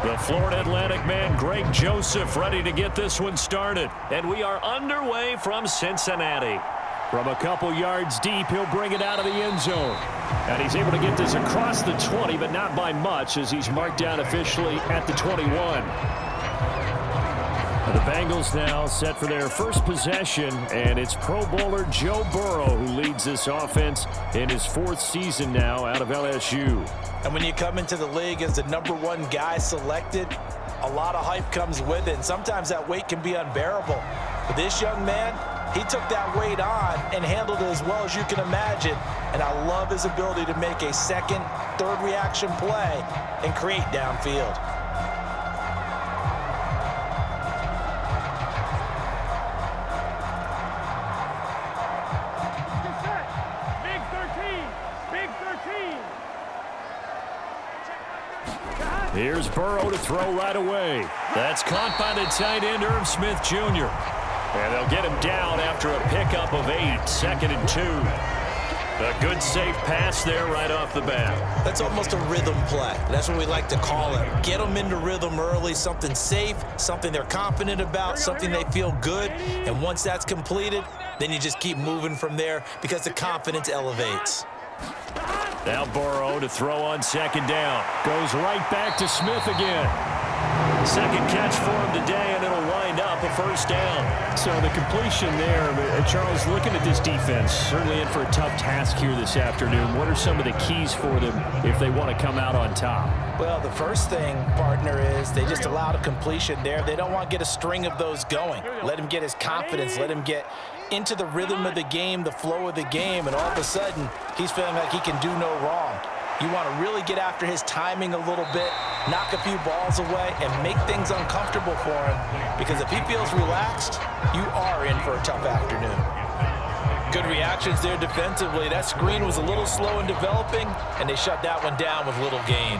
The Florida Atlantic man, Greg Joseph, ready to get this one started. And we are underway from Cincinnati. From a couple yards deep, he'll bring it out of the end zone. And he's able to get this across the 20, but not by much, as he's marked down officially at the 21. The Bengals now set for their first possession, and it's Pro Bowler Joe Burrow who leads this offense in his 4th season now out of LSU. And when you come into the league as the #1 guy selected, a lot of hype comes with it, and sometimes that weight can be unbearable. But this young man, he took that weight on and handled it as well as you can imagine, and I love his ability to make a second, third reaction play and create downfield. Here's Burrow to throw right away. That's caught by the tight end, Irv Smith Jr. And they'll get him down after a pickup of 8, 2nd and 2. A good safe pass there right off the bat. That's almost a rhythm play. That's what we like to call it. Get them into rhythm early, something safe, something they're confident about, something they feel good. And once that's completed, then you just keep moving from there because the confidence elevates. Now Burrow to throw on 2nd down. Goes right back to Smith again. Second catch for him today, and it'll wind up a 1st down. So the completion there, Charles, looking at this defense, certainly in for a tough task here this afternoon. What are some of the keys for them if they want to come out on top? Well, the first thing, partner, is they just allowed a completion there. They don't want to get a string of those going. Let him get his confidence. Let him get into the rhythm of the game, the flow of the game, and all of a sudden, he's feeling like he can do no wrong. You want to really get after his timing a little bit, knock a few balls away, and make things uncomfortable for him, because if he feels relaxed, you are in for a tough afternoon. Good reactions there defensively. That screen was a little slow in developing, and they shut that one down with little gain.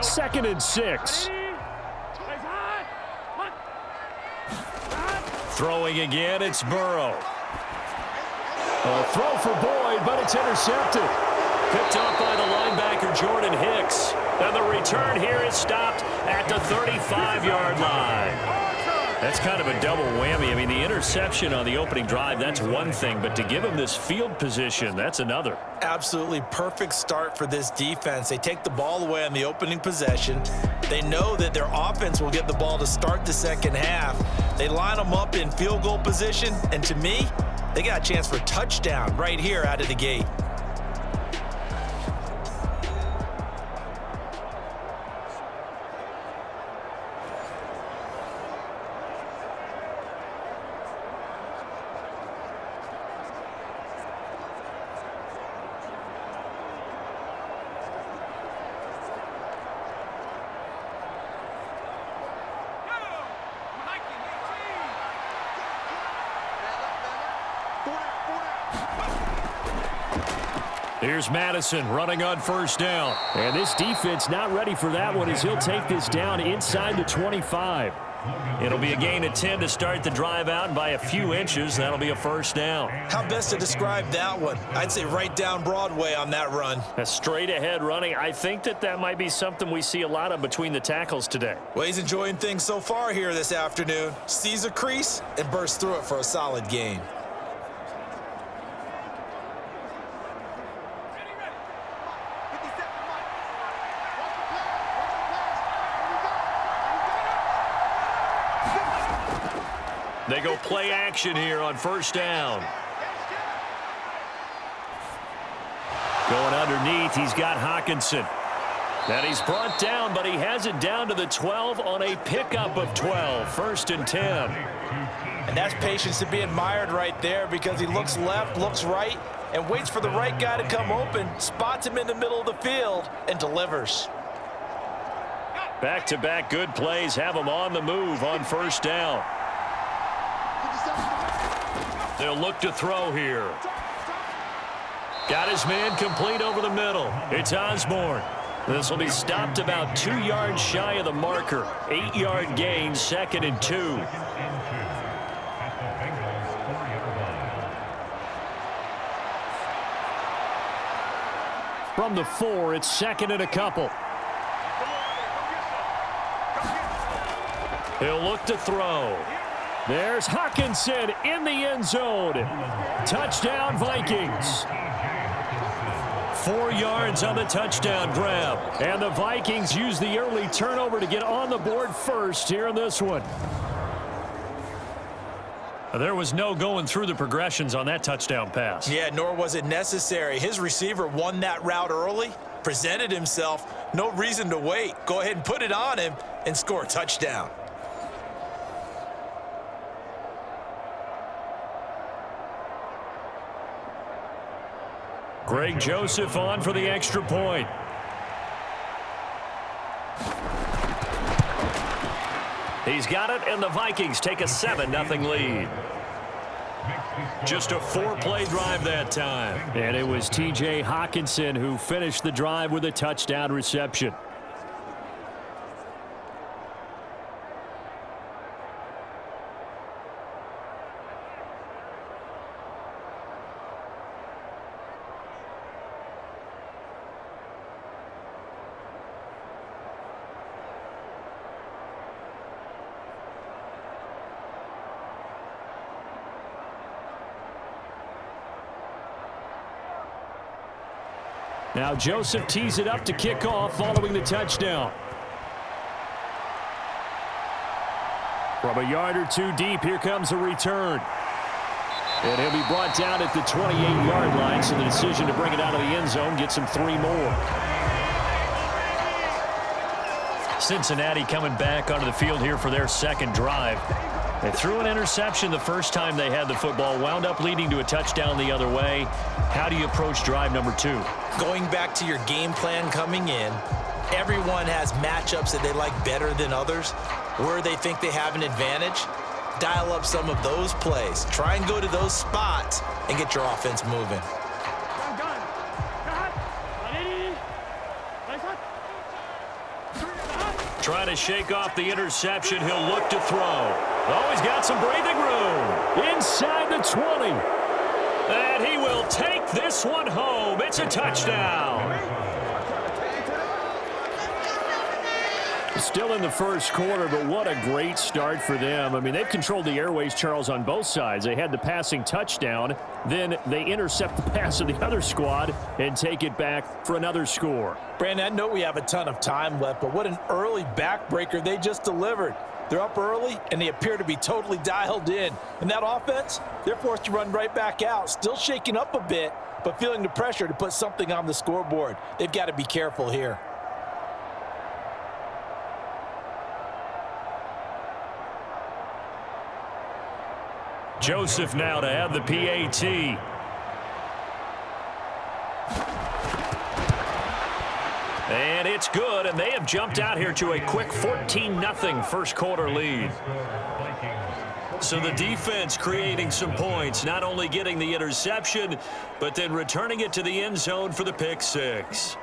Second and 6. Throwing again, it's Burrow. A throw for Boyd, but it's intercepted. Picked up by the linebacker, Jordan Hicks. And the return here is stopped at the 35-yard line. That's kind of a double whammy. I mean, the interception on the opening drive, that's one thing, but to give him this field position, that's another. Absolutely perfect start for this defense. They take the ball away on the opening possession. They know that their offense will get the ball to start the second half. They line them up in field goal position, and to me, they got a chance for a touchdown right here out of the gate. Here's Madison running on 1st down. And this defense not ready for that one as he'll take this down inside the 25. It'll be a gain of 10 to start the drive out, and by a few inches, that'll be a 1st down. How best to describe that one? I'd say right down Broadway on that run. A straight ahead running. I think that might be something we see a lot of between the tackles today. Well, he's enjoying things so far here this afternoon. Sees a crease and bursts through it for a solid gain. They go play action here on 1st down. Going underneath, he's got Hockenson. And he's brought down, but he has it down to the 12 on a pickup of 12. 1st and 10. And that's patience to be admired right there, because he looks left, looks right, and waits for the right guy to come open, spots him in the middle of the field, and delivers. Back-to-back good plays have him on the move on 1st down. They'll look to throw here. Got his man complete over the middle. It's Osborne. This will be stopped about 2 yards shy of the marker. 8-yard gain, 2nd and 2. From the 4, it's 2nd and a couple. He'll look to throw. There's Hawkinson in the end zone. Touchdown, Vikings. 4 yards on the touchdown grab. And the Vikings use the early turnover to get on the board first here in this one. There was no going through the progressions on that touchdown pass. Yeah, nor was it necessary. His receiver won that route early, presented himself. No reason to wait. Go ahead and put it on him and score a touchdown. Greg Joseph on for the extra point. He's got it, and the Vikings take a 7-0 lead. Just a 4-play drive that time. And it was T.J. Hawkinson who finished the drive with a touchdown reception. Now Joseph tees it up to kick off following the touchdown. From a yard or two deep, here comes a return. And he'll be brought down at the 28-yard line, so the decision to bring it out of the end zone gets him 3 more. Cincinnati coming back onto the field here for their second drive. They threw an interception the first time they had the football, wound up leading to a touchdown the other way. How do you approach drive number 2? Going back to your game plan coming in, everyone has matchups that they like better than others, where they think they have an advantage. Dial up some of those plays. Try and go to those spots and get your offense moving. Trying to shake off the interception. He'll look to throw. Oh, he's got some breathing room. Inside the 20. And he will take this one home. It's a touchdown. Still in the first quarter, but what a great start for them. I mean, they've controlled the airways, Charles, on both sides. They had the passing touchdown. Then they intercept the pass of the other squad and take it back for another score. Brandon, I know we have a ton of time left, but what an early backbreaker they just delivered. They're up early, and they appear to be totally dialed in. And that offense, they're forced to run right back out. Still shaking up a bit, but feeling the pressure to put something on the scoreboard. They've got to be careful here. Joseph now to have the PAT. And it's good, and they have jumped out here to a quick 14-0 first quarter lead. So the defense creating some points, not only getting the interception, but then returning it to the end zone for the pick 6.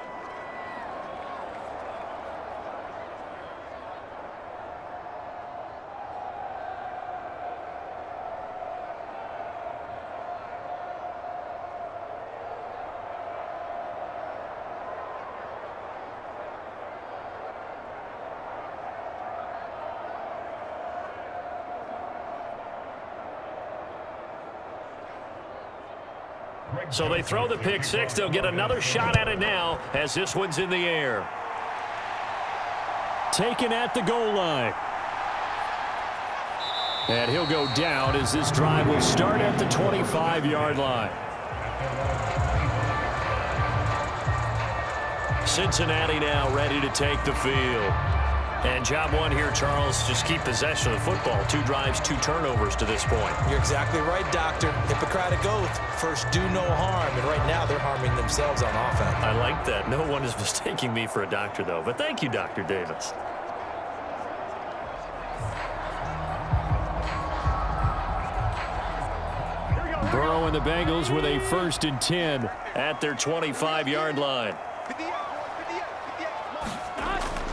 So they throw the pick 6. They'll get another shot at it now as this one's in the air. Taken at the goal line. And he'll go down as this drive will start at the 25-yard line. Cincinnati now ready to take the field. And job one here, Charles, just keep possession of the football. 2 drives, 2 turnovers to this point. You're exactly right, Doctor. Hippocratic oath, first do no harm. And right now they're harming themselves on offense. I like that. No one is mistaking me for a doctor, though. But thank you, Dr. Davis. Burrow and the Bengals with a 1st and 10 at their 25-yard line.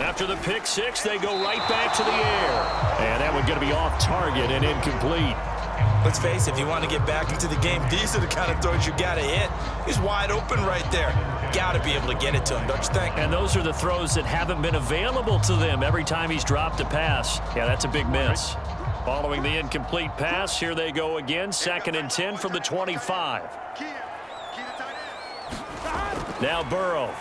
After the pick six, they go right back to the air. And that one going to be off target and incomplete. Let's face it, if you want to get back into the game, these are the kind of throws you got to hit. He's wide open right there. Got to be able to get it to him, don't you think? And those are the throws that haven't been available to them every time he's dropped a pass. Yeah, that's a big miss. Following the incomplete pass, here they go again. 2nd and 10 from the 25. Now Burrow.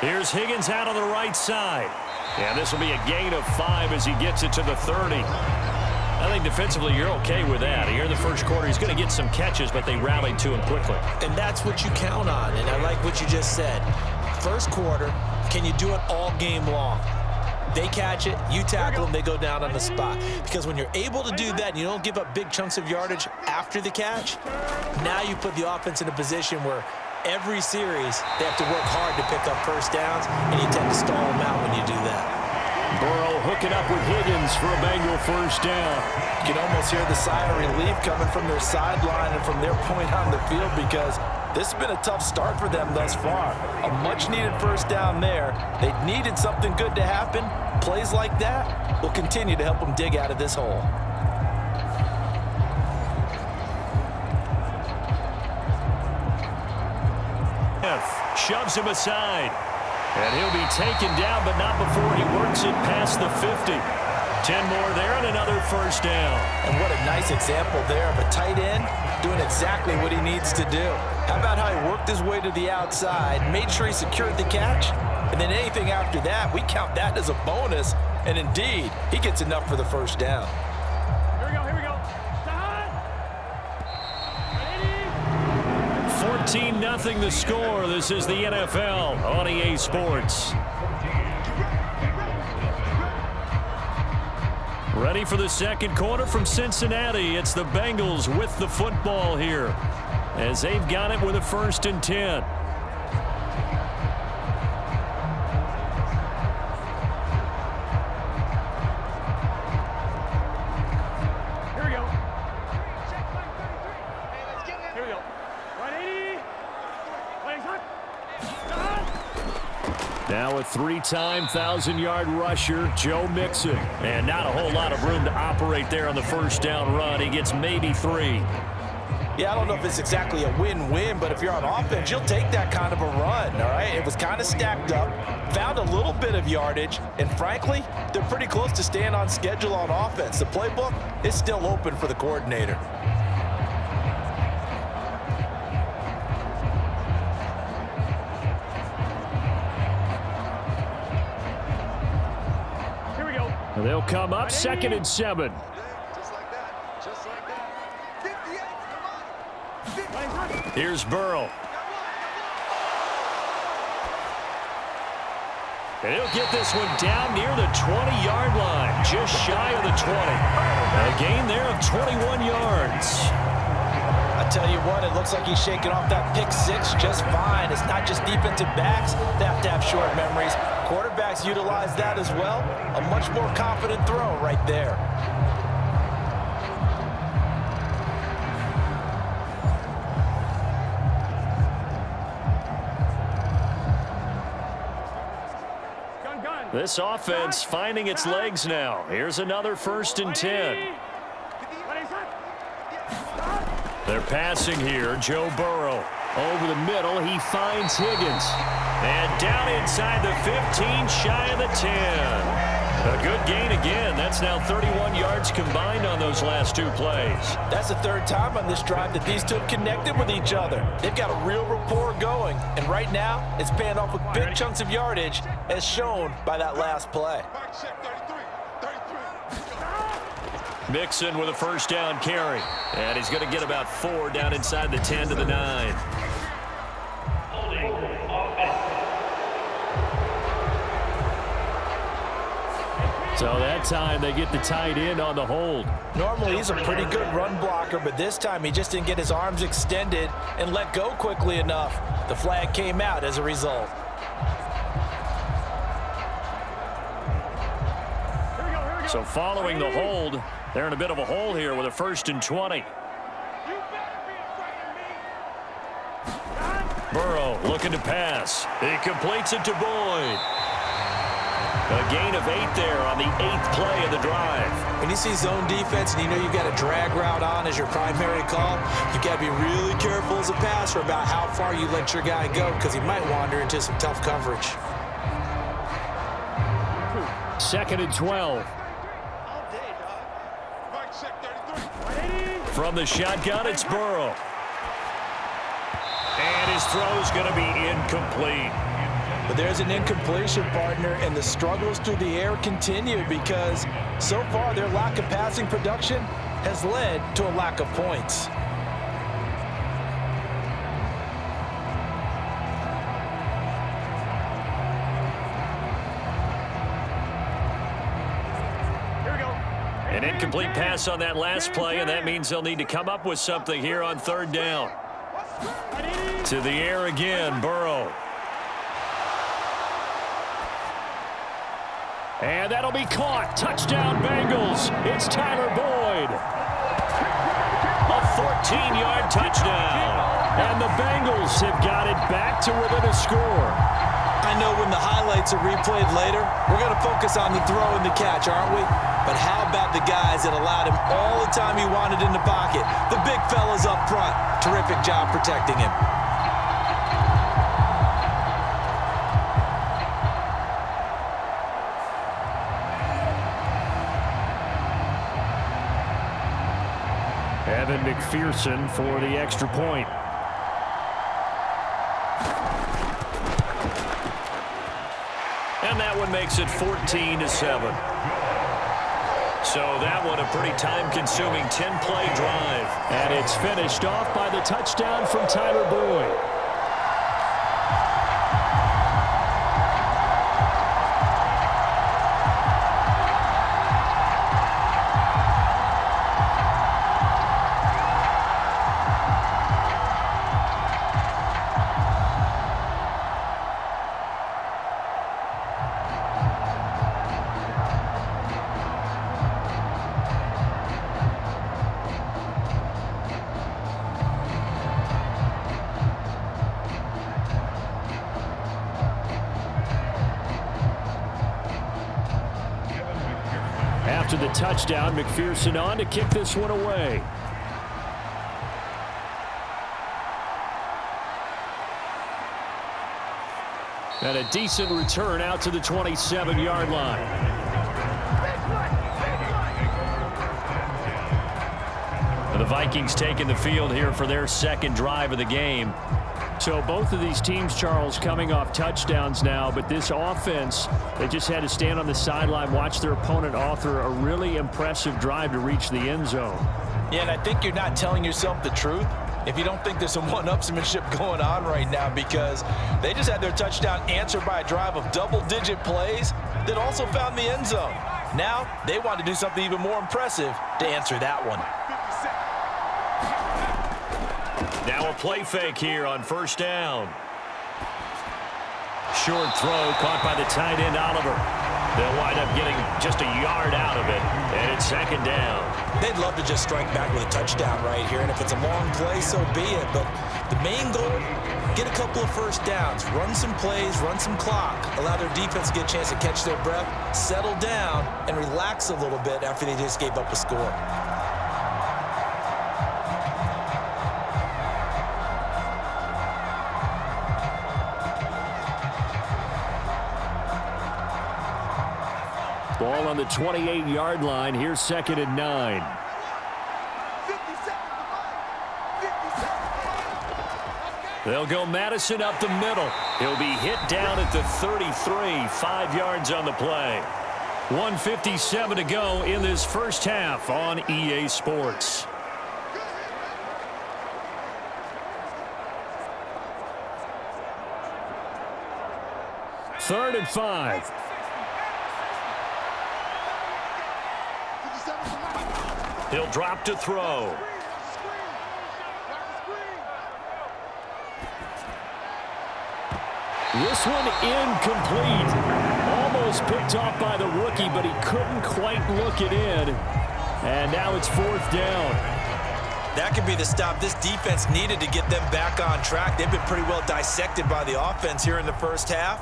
Here's Higgins out on the right side. And this will be a gain of 5 as he gets it to the 30. I think defensively you're okay with that. Here in the first quarter, he's going to get some catches, but they rallied to him quickly. And that's what you count on, and I like what you just said. First quarter, can you do it all game long? They catch it, you tackle them, they go down on the spot. Because when you're able to do that and you don't give up big chunks of yardage after the catch, now you put the offense in a position where every series they have to work hard to pick up first downs, and you tend to stall them out when you do that. Burrow hooking up with Higgins for a Bengal first down. You can almost hear the sigh of relief coming from their sideline and from their point on the field, because this has been a tough start for them thus far. A much-needed first down there. They needed something good to happen. Plays like that will continue to help them dig out of this hole. Shoves him aside. And he'll be taken down, but not before he works it past the 50. 10 more there and another first down. And what a nice example there of a tight end doing exactly what he needs to do. How about how he worked his way to the outside, made sure he secured the catch, and then anything after that, we count that as a bonus. And indeed, he gets enough for the first down. Here we go, here we go. 14-0 the score. This is the NFL on EA Sports. Ready for the second quarter from Cincinnati. It's the Bengals with the football here as they've got it with a 1st and 10. Now a 3-time 1,000-yard rusher, Joe Mixon. And not a whole lot of room to operate there on the first down run. He gets maybe 3. Yeah, I don't know if it's exactly a win-win, but if you're on offense, you'll take that kind of a run, all right? It was kind of stacked up, found a little bit of yardage, and frankly, they're pretty close to staying on schedule on offense. The playbook is still open for the coordinator. They'll come up 2nd and 7. Just like that. Just like that. Here's Burrow. And he'll get this one down near the 20-yard line, just shy of the 20. A gain there of 21 yards. I tell you what, it looks like he's shaking off that pick six just fine. It's not just defensive backs that have to have short memories. Quarterbacks utilize that as well. A much more confident throw right there. This offense finding its legs now. Here's another 1st and 10. They're passing here. Joe Burrow over the middle. He finds Higgins. And down inside the 15, shy of the 10. A good gain again. That's now 31 yards combined on those last 2 plays. That's the 3rd time on this drive that these two have connected with each other. They've got a real rapport going. And right now, it's paying off with big chunks of yardage, as shown by that last play. Mixon with a first down carry. And he's going to get about 4 down inside the 10 to the 9. So that time they get the tight end on the hold. Normally he's a pretty good run blocker, but this time he just didn't get his arms extended and let go quickly enough. The flag came out as a result. So following the hold, they're in a bit of a hole here with a 1st and 20. Burrow looking to pass. He completes it to Boyd. A gain of 8 there on the 8th play of the drive. When you see zone defense and you know you've got a drag route on as your primary call, you've got to be really careful as a passer about how far you let your guy go because he might wander into some tough coverage. 2nd and 12. From the shotgun, it's Burrow. And his throw's going to be incomplete. But there's an incompletion, partner, and the struggles through the air continue because so far their lack of passing production has led to a lack of points. An incomplete pass on that last play, and that means they'll need to come up with something here on 3rd down. To the air again, Burrow. And that'll be caught. Touchdown, Bengals. It's Tyler Boyd. A 14-yard touchdown. And the Bengals have got it back to within a score. I know when the highlights are replayed later, we're going to focus on the throw and the catch, aren't we? But how about the guys that allowed him all the time he wanted in the pocket? The big fellas up front. Terrific job protecting him. Evan McPherson for the extra point. And that one makes it 14-7. So that one a pretty time-consuming 10-play drive. And it's finished off by the touchdown from Tyler Boyd. After the touchdown, McPherson on to kick this one away. And a decent return out to the 27-yard line. The Vikings taking the field here for their 2nd drive of the game. So both of these teams, Charles, coming off touchdowns now, but this offense, they just had to stand on the sideline, watch their opponent author a really impressive drive to reach the end zone. Yeah, and I think you're not telling yourself the truth if you don't think there's some one-upsmanship going on right now because they just had their touchdown answered by a drive of double-digit plays that also found the end zone. Now they want to do something even more impressive to answer that one. Now a play fake here on 1st down. Short throw caught by the tight end, Oliver. They'll wind up getting just a yard out of it, and it's 2nd down. They'd love to just strike back with a touchdown right here, and if it's a long play, so be it. But the main goal, get a couple of 1st downs, run some plays, run some clock, allow their defense to get a chance to catch their breath, settle down, and relax a little bit after they just gave up a score. Ball on the 28-yard line. Here's 2nd and 9. They'll go Madison up the middle. He'll be hit down at the 33, 5 yards on the play. 1:57 to go in this first half on EA Sports. Third and 5. He'll drop to throw. This one incomplete. Almost picked off by the rookie, but he couldn't quite look it in. And now it's 4th down. That could be the stop this defense needed to get them back on track. They've been pretty well dissected by the offense here in the first half.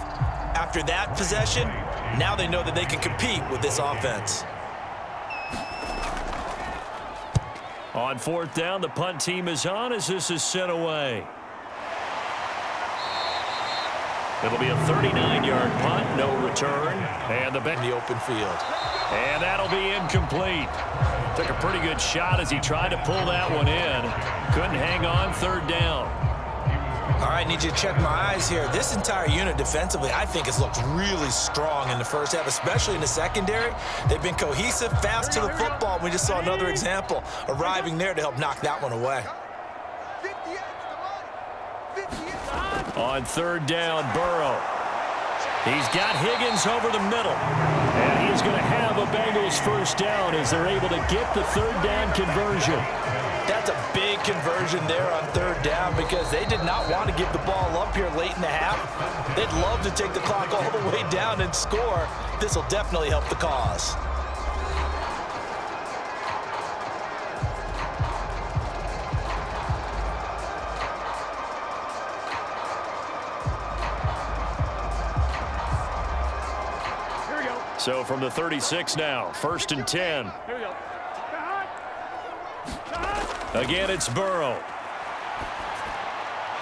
After that possession, Now they know that they can compete with this offense. On fourth down, the punt team is on as this is sent away. It'll be a 39-yard punt, no return. And the open field. And that'll be incomplete. Took a pretty good shot as he tried to pull that one in. Couldn't hang on third down. All right, need you to check my eyes here. This entire unit defensively, I think, has looked really strong in the first half, especially in the secondary. They've been cohesive, fast to the football. We just saw another example arriving there to help knock that one away. On third down, Burrow. He's got Higgins over the middle. And he's going to have a Bengals first down as they're able to get the third down conversion. That's a big conversion there on third down because they did not want to give the ball up here late in the half. They'd love to take the clock all the way down and score. This will definitely help the cause. So from the 36 now, 1st and 10. Here we go. Again, it's Burrow.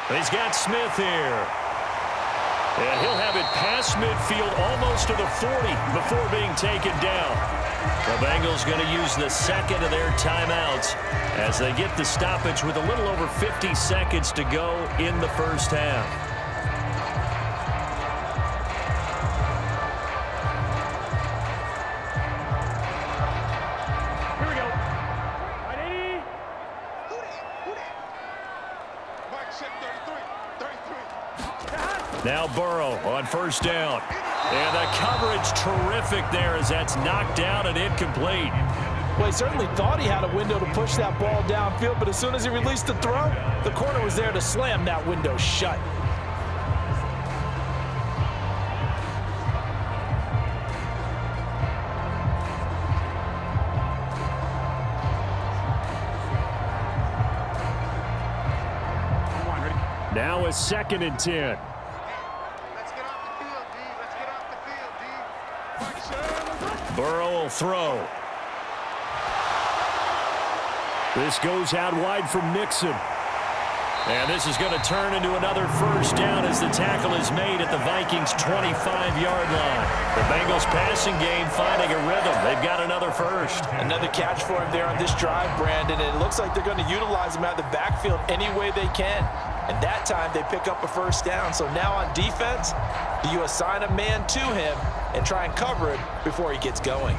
He's got Smith here. And he'll have it past midfield almost to the 40 before being taken down. The Bengals going to use the second of their timeouts as they get the stoppage with a little over 50 seconds to go in the first half. Now Burrow on first down. And the coverage terrific there as that's knocked down and incomplete. Well, he certainly thought he had a window to push that ball downfield, but as soon as he released the throw, the corner was there to slam that window shut. Now a 2nd and 10. Burrow will throw. This goes out wide from Mixon. And this is going to turn into another first down as the tackle is made at the Vikings' 25-yard line. The Bengals passing game finding a rhythm. They've got another first. Another catch for him there on this drive, Brandon. And it looks like they're going to utilize him out of the backfield any way they can. And that time they pick up a first down. So now on defense, do you assign a man to him and try and cover it before he gets going?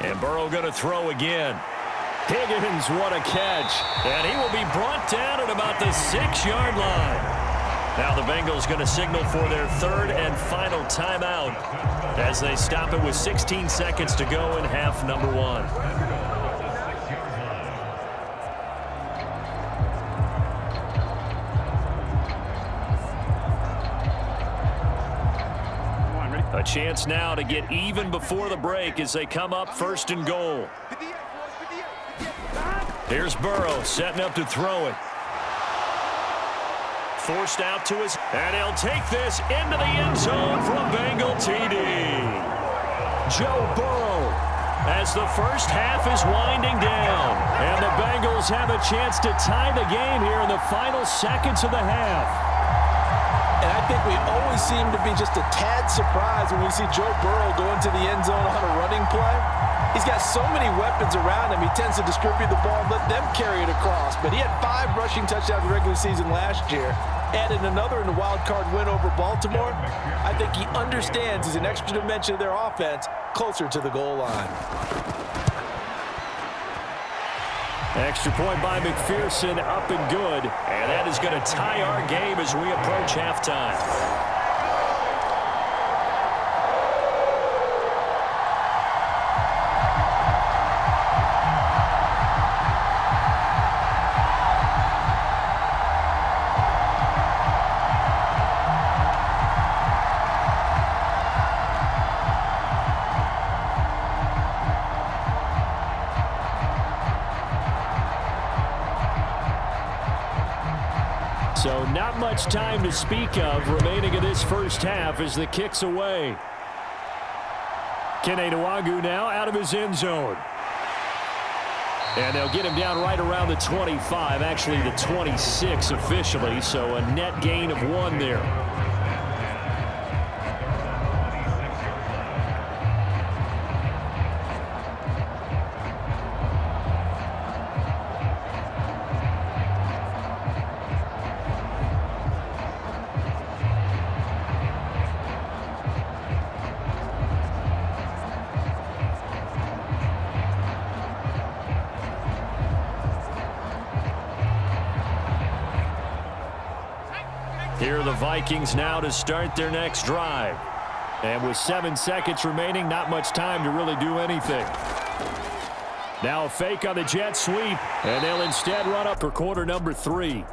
And Burrow going to throw again. Higgins, what a catch. And he will be brought down at about the 6-yard line. Now the Bengals going to signal for their third and final timeout as they stop it with 16 seconds to go in half number 1. A chance now to get even before the break as they come up 1st and goal. Here's Burrow setting up to throw it. Forced out to his, and he'll take this into the end zone for a Bengal TD. Joe Burrow as the first half is winding down. And the Bengals have a chance to tie the game here in the final seconds of the half. And I think we always seem to be just a tad surprised when we see Joe Burrow go into the end zone on a running play. He's got so many weapons around him. He tends to distribute the ball and let them carry it across. But he had 5 rushing touchdowns in the regular season last year. Added another in the wild card win over Baltimore. I think he understands he's an extra dimension of their offense closer to the goal line. Extra point by McPherson, up and good. And that is going to tie our game as we approach halftime. not much time to speak of remaining in this first half as the kick's away. Kene Nwangwu now out of his end zone. And they'll get him down right around the 25, actually the 26 officially, so a net gain of 1 there. Here are the Vikings now to start their next drive. And with 7 seconds remaining, not much time to really do anything. Now a fake on the jet sweep, and they'll instead run up for quarter number 3.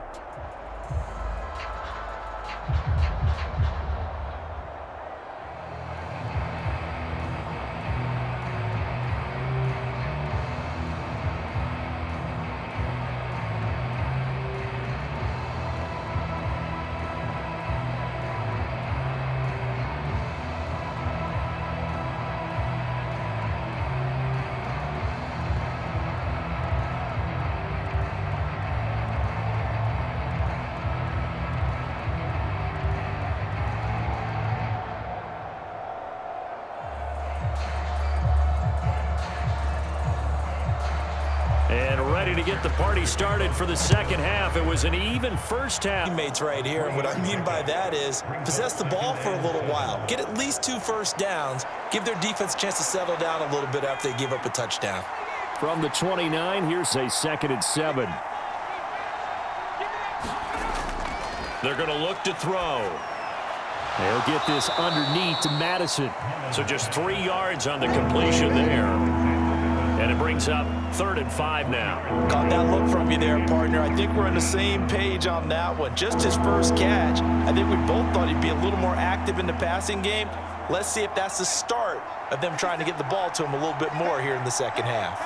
And ready to get the party started for the second half. It was an even first half. Teammates right here, and what I mean by that is possess the ball for a little while. Get at least 2 first downs. Give their defense a chance to settle down a little bit after they give up a touchdown. From the 29, here's a 2nd and 7. They're going to look to throw. They'll get this underneath to Addison. So just 3 yards on the completion there. And it brings up 3rd and 5 now. Caught that look from you there, partner. I think we're on the same page on that one. Just his first catch. I think we both thought he'd be a little more active in the passing game. Let's see if that's the start of them trying to get the ball to him a little bit more here in the second half.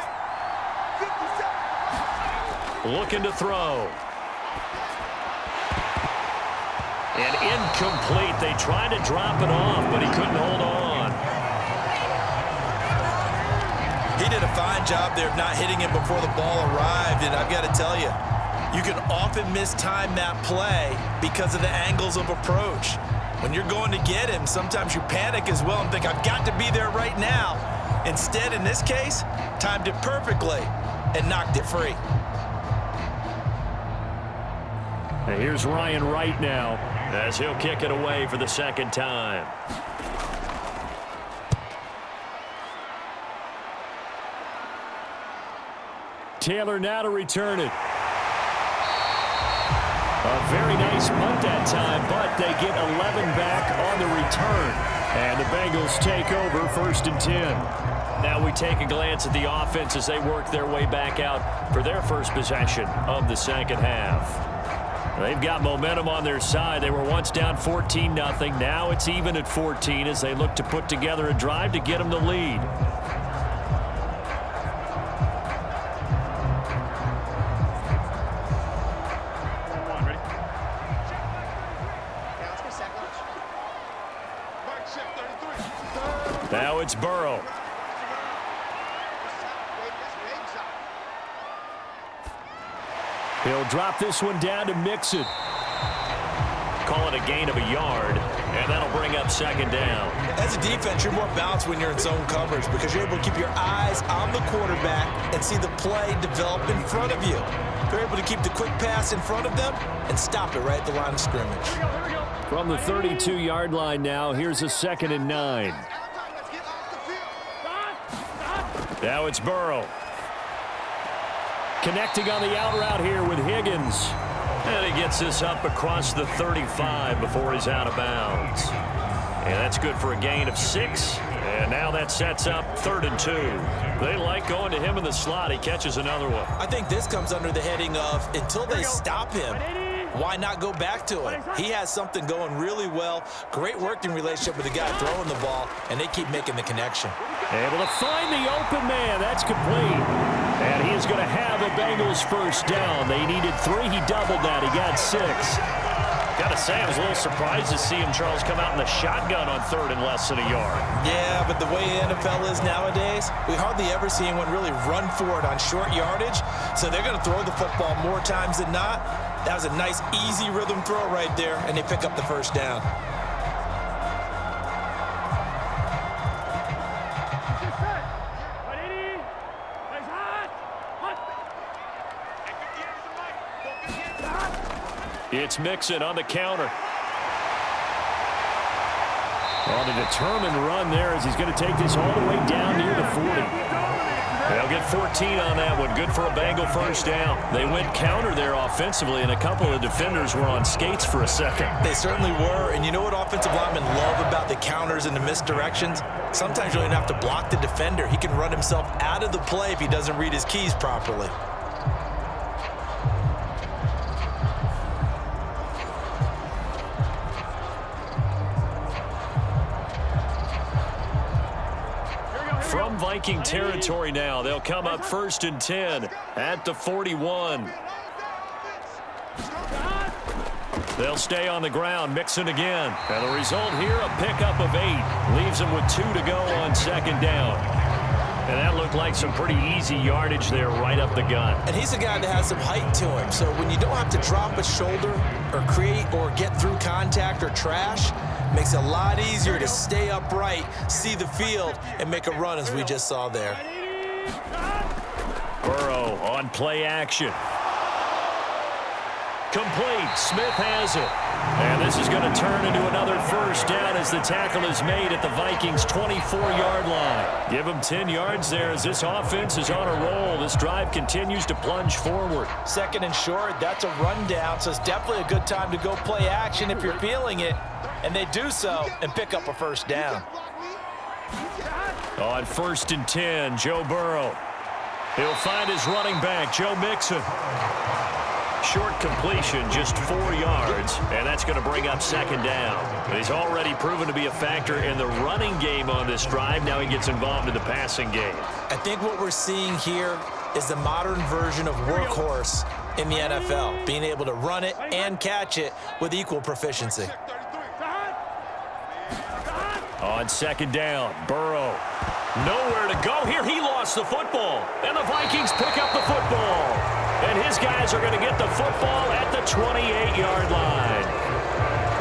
Looking to throw. And incomplete. They tried to drop it off, but he couldn't hold on. He did a fine job there of not hitting him before the ball arrived, and I've got to tell you, you can often mistime that play because of the angles of approach. When you're going to get him, sometimes you panic as well and think, I've got to be there right now. Instead, in this case, timed it perfectly and knocked it free. And here's Ryan Wright now as he'll kick it away for the second time. Taylor now to return it. A very nice punt that time, but they get 11 back on the return. And the Bengals take over 1st and 10. Now we take a glance at the offense as they work their way back out for their first possession of the second half. They've got momentum on their side. They were once down 14-0. Now it's even at 14 as they look to put together a drive to get them the lead. Now it's Burrow. He'll drop this one down to Mixon. Call it a gain of a yard, and that'll bring up 2nd down. As a defense, you're more balanced when you're in zone coverage because you're able to keep your eyes on the quarterback and see the play develop in front of you. They're able to keep the quick pass in front of them and stop it right at the line of scrimmage. From the 32-yard line now, here's a 2nd and 9. Now it's Burrow. Connecting on the out route here with Higgins. And he gets this up across the 35 before he's out of bounds. And that's good for a gain of 6. And now that sets up 3rd and 2. They like going to him in the slot. He catches another one. I think this comes under the heading of until they stop him, why not go back to him? He has something going really well. Great working relationship with the guy throwing the ball, and they keep making the connection. Able to find the open man. That's complete. And he is going to have a Bengals first down. They needed 3. He doubled that. He got 6. Got to say, I was a little surprised to see him, Charles, come out in the shotgun on third and less than a yard. Yeah, but the way the NFL is nowadays, we hardly ever see anyone really run for it on short yardage. So they're going to throw the football more times than not. That was a nice, easy rhythm throw right there, and they pick up the first down. It's Mixon on the counter. On a determined run there as he's going to take this all the way down near the 40. They'll get 14 on that one. Good for a Bengal first down. They went counter there offensively, and a couple of defenders were on skates for a second. They certainly were, and you know what offensive linemen love about the counters and the misdirections? Sometimes you don't even have to block the defender. He can run himself out of the play if he doesn't read his keys properly. From Viking territory now, they'll come up 1st and 10 at the 41. They'll stay on the ground, Mixon again. And the result here, a pickup of 8. Leaves them with 2 to go on 2nd down. And that looked like some pretty easy yardage there right up the gut. And he's a guy that has some height to him. So when you don't have to drop a shoulder or create or get through contact or trash, makes it a lot easier to stay upright, see the field, and make a run as we just saw there. Burrow on play action. Complete. Smith has it. And this is going to turn into another first down as the tackle is made at the Vikings' 24-yard line. Give them 10 yards there as this offense is on a roll. This drive continues to plunge forward. 2nd and short, that's a rundown, so it's definitely a good time to go play action if you're feeling it. And they do so and pick up a first down. On 1st and 10, Joe Burrow. He'll find his running back, Joe Mixon. Short completion, just 4 yards, and that's going to bring up 2nd down. He's already proven to be a factor in the running game on this drive. Now he gets involved in the passing game. I think what we're seeing here is the modern version of workhorse in the NFL, being able to run it and catch it with equal proficiency. On 2nd down, Burrow. Nowhere to go here. He lost the football, and the Vikings pick up the football. And his guys are going to get the football at the 28-yard line.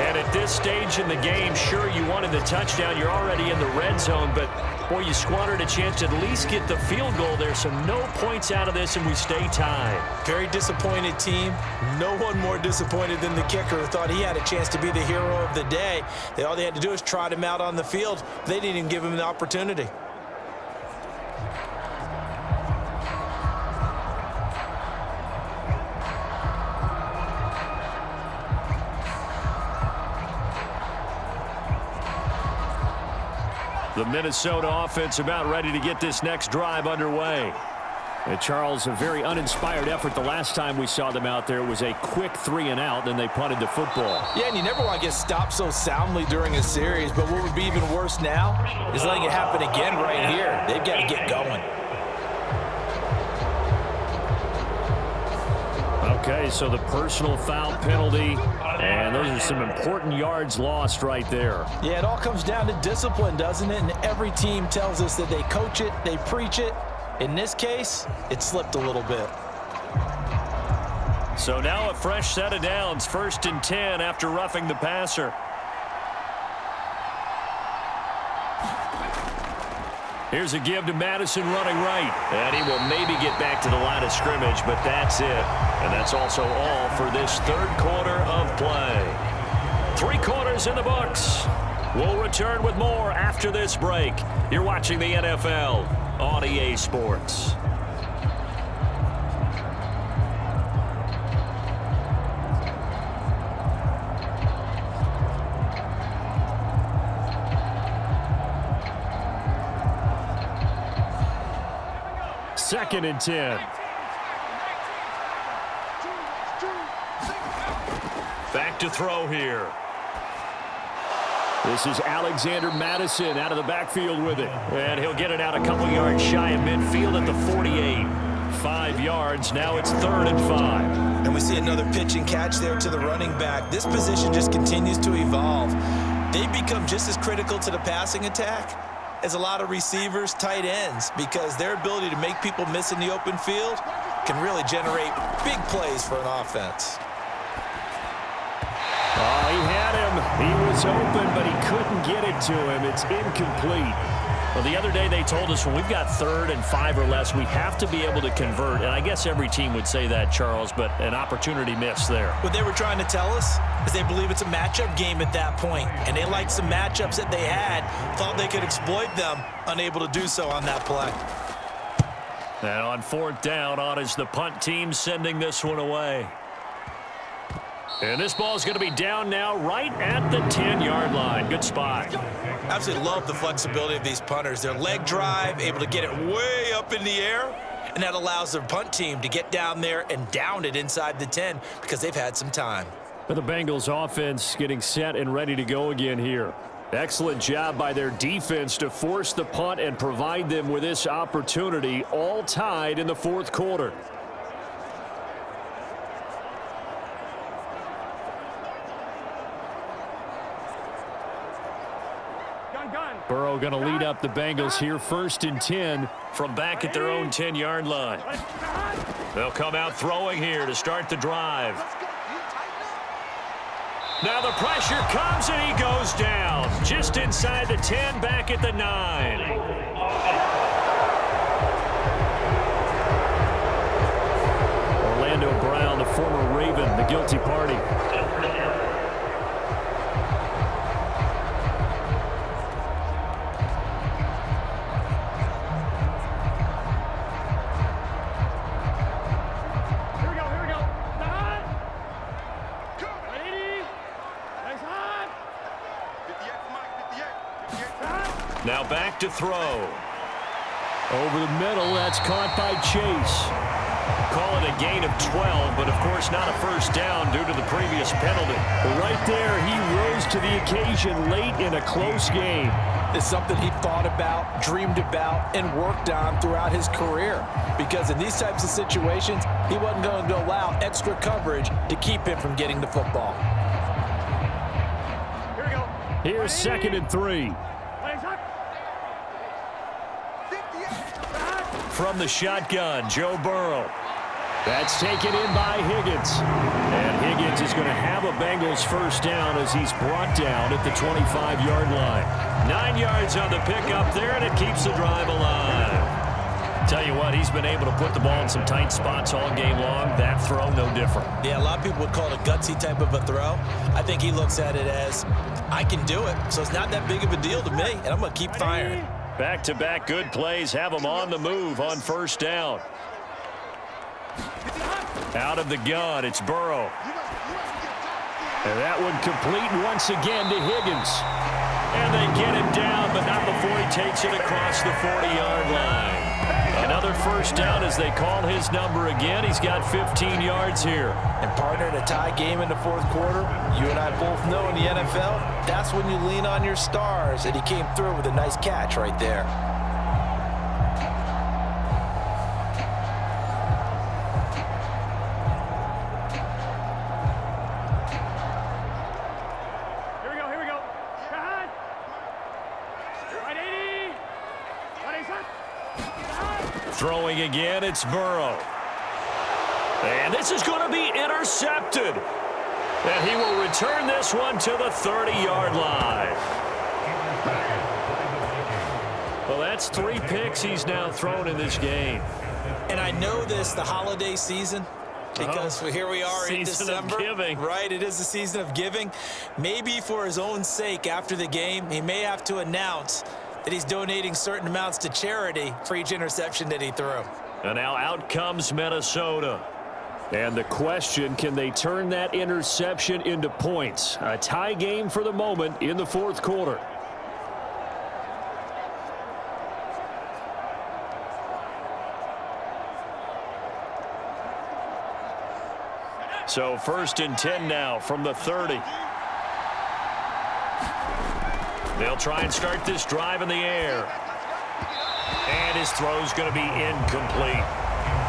And at this stage in the game, sure, you wanted the touchdown. You're already in the red zone, but, boy, you squandered a chance to at least get the field goal there, so no points out of this, and we stay tied. Very disappointed team. No one more disappointed than the kicker who thought he had a chance to be the hero of the day. All they had to do is trot him out on the field. They didn't even give him the opportunity. The Minnesota offense about ready to get this next drive underway. And Charles, a very uninspired effort the last time we saw them out there. It was a quick 3-and-out, then they punted the football. Yeah, and you never want to get stopped so soundly during a series, but what would be even worse now is letting it happen again right here. They've got to get going. Okay, so the personal foul penalty, and those are some important yards lost right there. Yeah, it all comes down to discipline, doesn't it? And every team tells us that they coach it, they preach it. In this case, it slipped a little bit. So now a fresh set of downs, 1st and 10 after roughing the passer. Here's a give to Madison running right. And he will maybe get back to the line of scrimmage, but that's it. And that's also all for this 3rd quarter of play. 3 quarters in the books. We'll return with more after this break. You're watching the NFL on EA Sports. Second and 10. Back to throw here. This is Alexander Madison out of the backfield with it. And he'll get it out a couple yards shy of midfield at the 48. 5 yards. Now it's 3rd and 5. And we see another pitch and catch there to the running back. This position just continues to evolve. They become just as critical to the passing attack as a lot of receivers, tight ends, because their ability to make people miss in the open field can really generate big plays for an offense. Oh, he had him. He was open, but he couldn't get it to him. It's incomplete. Well, the other day they told us when we've got 3rd and 5 or less, we have to be able to convert. And I guess every team would say that, Charles, but an opportunity missed there. What they were trying to tell us is they believe it's a matchup game at that point. And they liked some matchups that they had, thought they could exploit them, unable to do so on that play. And on 4th down, on is the punt team sending this one away. And this ball is going to be down now right at the 10-yard line. Good spot. Absolutely love the flexibility of these punters. Their leg drive, able to get it way up in the air, and that allows their punt team to get down there and down it inside the 10 because they've had some time. The Bengals offense getting set and ready to go again here. Excellent job by their defense to force the punt and provide them with this opportunity, all tied in the 4th quarter. Burrow going to lead up the Bengals here, 1st and 10 from back at their own 10-yard line. They'll come out throwing here to start the drive. Now the pressure comes and he goes down. Just inside the 10, back at the 9. Orlando Brown, the former Raven, the guilty party. Now back to throw. Over the middle, that's caught by Chase. Call it a gain of 12, but of course not a first down due to the previous penalty. But right there, he rose to the occasion late in a close game. It's something he thought about, dreamed about, and worked on throughout his career. Because in these types of situations, he wasn't going to allow extra coverage to keep him from getting the football. Here we go. Here's 2nd and 3. From the shotgun, Joe Burrow. That's taken in by Higgins. And Higgins is going to have a Bengals first down as he's brought down at the 25-yard line. 9 yards on the pickup there, and it keeps the drive alive. Tell you what, he's been able to put the ball in some tight spots all game long. That throw, no different. Yeah, a lot of people would call it a gutsy type of a throw. I think he looks at it as, I can do it, so it's not that big of a deal to me, and I'm going to keep firing. Back-to-back good plays have him on the move on first down. Out of the gun, it's Burrow. And that one complete once again to Higgins. And they get him down, but not before he takes it across the 40-yard line. Another first down as they call his number again. He's got 15 yards here. And partner, in a tie game in the 4th quarter, you and I both know in the NFL, that's when you lean on your stars, and he came through with a nice catch right there. Here we go. Cut. Right 80. Throwing again, it's Burrow. And this is going to be intercepted. And he will return this one to the 30-yard line. Well, that's 3 picks he's now thrown in this game. And I know this, the holiday season, because here we are in December. Season of giving. Right, it is the season of giving. Maybe for his own sake after the game, he may have to announce that he's donating certain amounts to charity for each interception that he threw. And now out comes Minnesota. And the question, can they turn that interception into points? A tie game for the moment in the 4th quarter. So 1st and 10 now from the 30. They'll try and start this drive in the air. And his throw's going to be incomplete.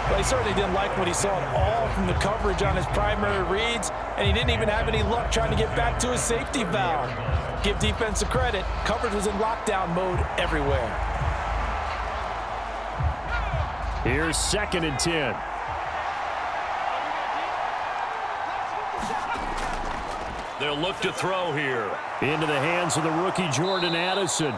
But he certainly didn't like what he saw at all from the coverage on his primary reads, and he didn't even have any luck trying to get back to his safety valve. Give defense credit. Coverage was in lockdown mode everywhere. Here's 2nd and 10. They'll look to throw here. Into the hands of the rookie Jordan Addison.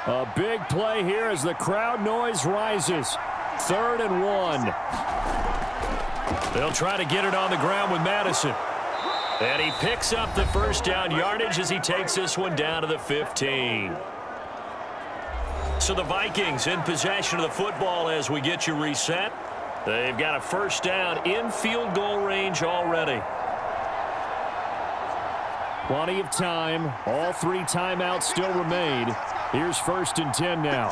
A big play here as the crowd noise rises. 3rd and 1. They'll try to get it on the ground with Madison. And he picks up the first down yardage as he takes this one down to the 15. So the Vikings in possession of the football as we get you reset. They've got a first down in field goal range already. Plenty of time. All 3 timeouts still remain. Here's 1st and 10 now.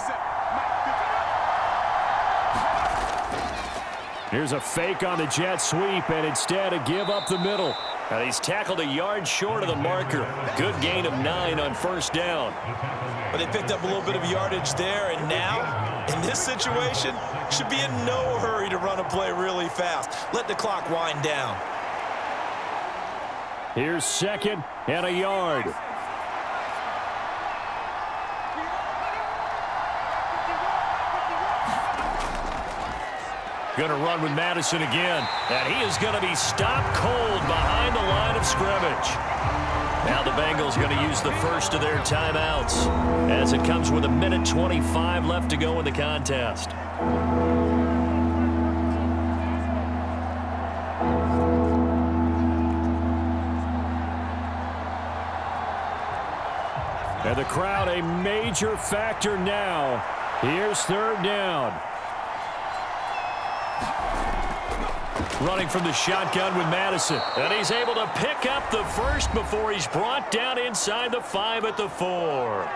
Here's a fake on the jet sweep, and instead a give up the middle. And he's tackled a yard short of the marker. Good gain of 9 on first down. But they picked up a little bit of yardage there, and now, in this situation, should be in no hurry to run a play really fast. Let the clock wind down. Here's 2nd and a yard. Going to run with Madison again. And he is going to be stopped cold behind the line of scrimmage. Now the Bengals going to use the first of their timeouts as it comes with 1:25 left to go in the contest. And the crowd a major factor now. Here's 3rd down. Running from the shotgun with Madison. And he's able to pick up the first before he's brought down inside the 5 at the 4.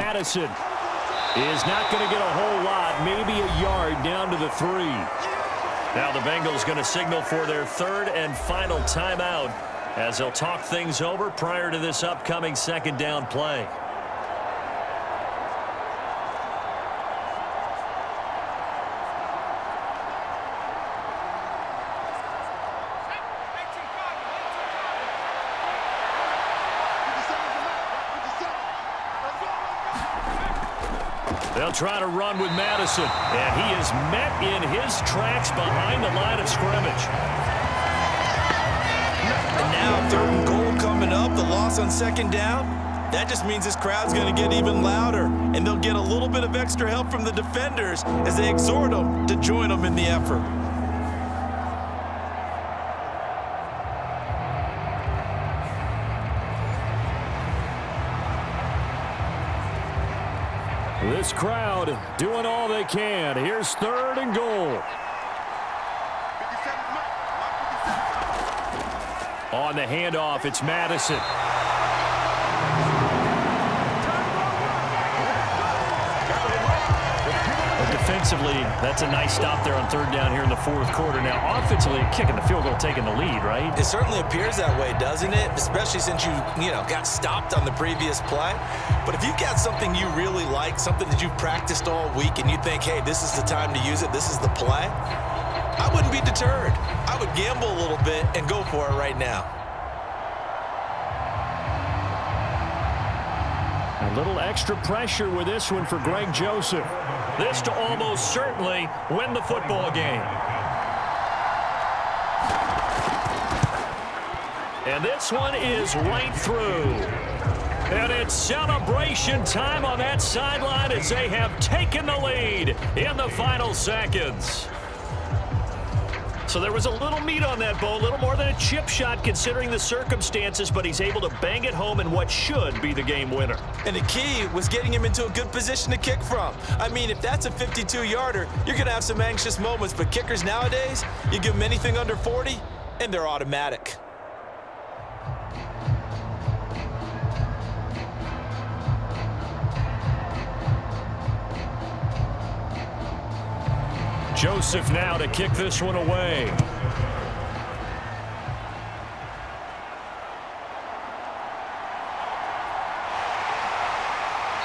Addison is not going to get a whole lot, maybe a yard down to the 3. Now the Bengals going to signal for their 3rd and final timeout as they'll talk things over prior to this upcoming 2nd down play. They'll try to run with Madison, and he is met in his tracks behind the line of scrimmage. And now 3rd and goal coming up, the loss on 2nd down. That just means this crowd's going to get even louder, and they'll get a little bit of extra help from the defenders as they exhort them to join them in the effort. This crowd doing all they can. Here's 3rd and goal. On the handoff, it's Madison. Defensively, that's a nice stop there on 3rd down here in the 4th quarter. Now, offensively, kicking the field goal, taking the lead, right? It certainly appears that way, doesn't it? Especially since you got stopped on the previous play. But if you've got something you really like, something that you've practiced all week, and you think, hey, this is the time to use it, this is the play, I wouldn't be deterred. I would gamble a little bit and go for it right now. A little extra pressure with this one for Greg Joseph. This to almost certainly win the football game. And this one is right through. And it's celebration time on that sideline as they have taken the lead in the final seconds. So there was a little meat on that bone, a little more than a chip shot considering the circumstances, but he's able to bang it home in what should be the game winner. And the key was getting him into a good position to kick from. I mean, if that's a 52-yarder, you're going to have some anxious moments, but kickers nowadays, you give them anything under 40, and they're automatic. Joseph now to kick this one away.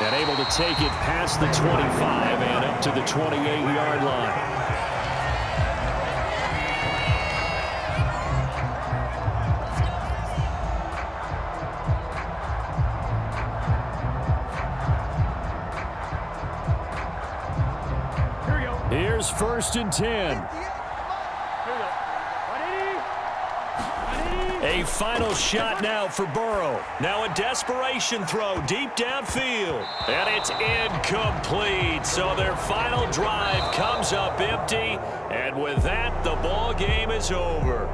And able to take it past the 25 and up to the 28-yard line. Here's 1st and 10. A final shot now for Burrow. Now a desperation throw deep downfield. And it's incomplete. So their final drive comes up empty. And with that, the ball game is over.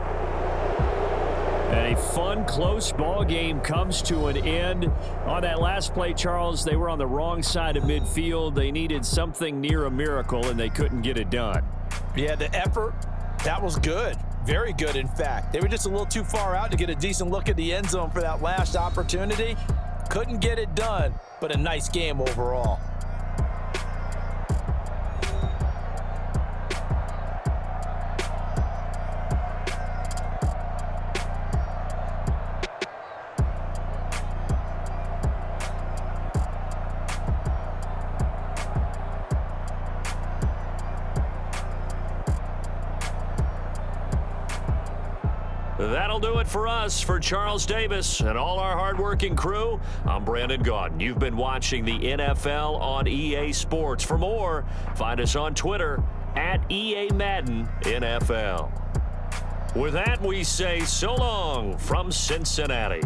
A fun, close ball game comes to an end. On that last play, Charles, they were on the wrong side of midfield. They needed something near a miracle, and they couldn't get it done. Yeah, the effort, that was good. Very good, in fact. They were just a little too far out to get a decent look at the end zone for that last opportunity. Couldn't get it done, but a nice game overall. That'll do it for us. For Charles Davis and all our hardworking crew, I'm Brandon Gaudin. You've been watching the NFL on EA Sports. For more, find us on Twitter at EA Madden NFL. With that, we say so long from Cincinnati.